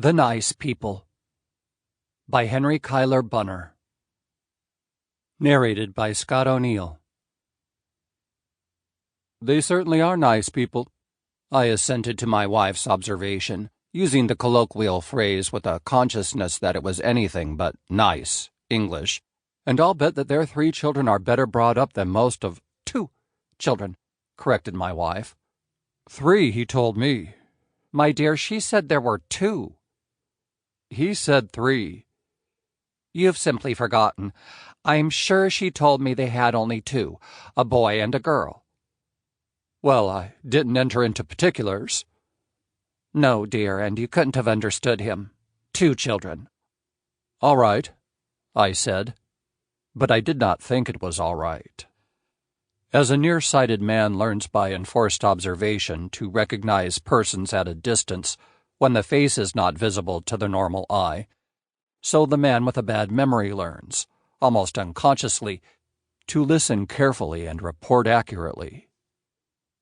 The Nice People by Henry Cuyler Bunner. Narrated by Scott O'Neill. They certainly are nice people, I assented to my wife's observation, using the colloquial phrase with a consciousness that it was anything but nice English, and I'll bet that their 3 children are better brought up than most of 2 children, corrected my wife. 3, he told me. My dear, she said there were 2. He said 3. You've simply forgotten. I'm sure she told me they had only 2, a boy and a girl. Well, I didn't enter into particulars. No, dear, and you couldn't have understood him. 2 children. All right, I said, but I did not think it was all right. As a nearsighted man learns by enforced observation to recognize persons at a distance when the face is not visible to the normal eye, so the man with a bad memory learns, almost unconsciously, to listen carefully and report accurately.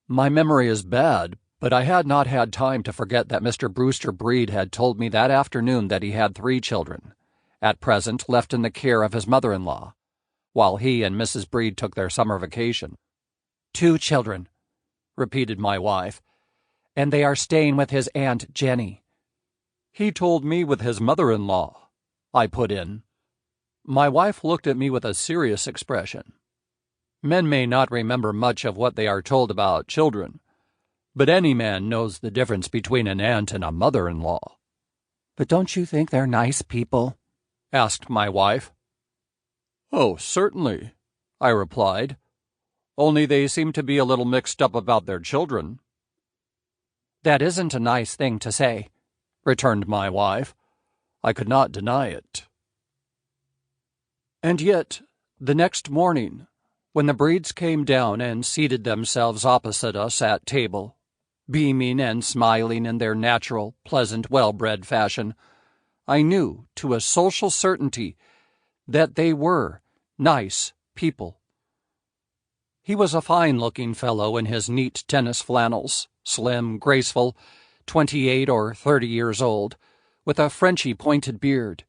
My memory is bad, but I had not had time to forget that Mr. Brewster Breed had told me that afternoon that he had 3 children, at present left in the care of his mother-in-law, while he and Mrs. Breed took their summer vacation. 2 children, repeated my wife, and they are staying with his Aunt Jenny. He told me with his mother-in-law, I put in. My wife looked at me with a serious expression. Men may not remember much of what they are told about children, but any man knows the difference between an aunt and a mother-in-law. But don't you think they're nice people? Asked my wife. Oh, certainly, I replied, only they seem to be a little mixed up about their children. That isn't a nice thing to say, returned my wife. I could not deny it. And yet, the next morning, when the Breeds came down and seated themselves opposite us at table, beaming and smiling in their natural, pleasant, well-bred fashion, I knew, to a social certainty, that they were nice people. He was a fine-looking fellow in his neat tennis flannels, slim, graceful, 28 or 30 years old, with a Frenchy pointed beard.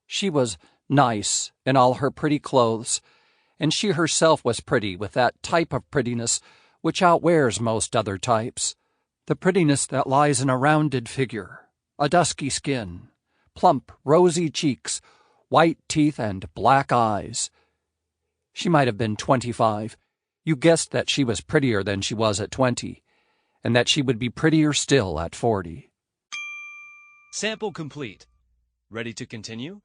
She was nice in all her pretty clothes, and she herself was pretty with that type of prettiness which outwears most other types, the prettiness that lies in a rounded figure, a dusky skin, plump, rosy cheeks, white teeth, and black eyes. She might have been 25. You guessed that she was prettier than she was at 20, and that she would be prettier still at 40. Sample complete. Ready to continue?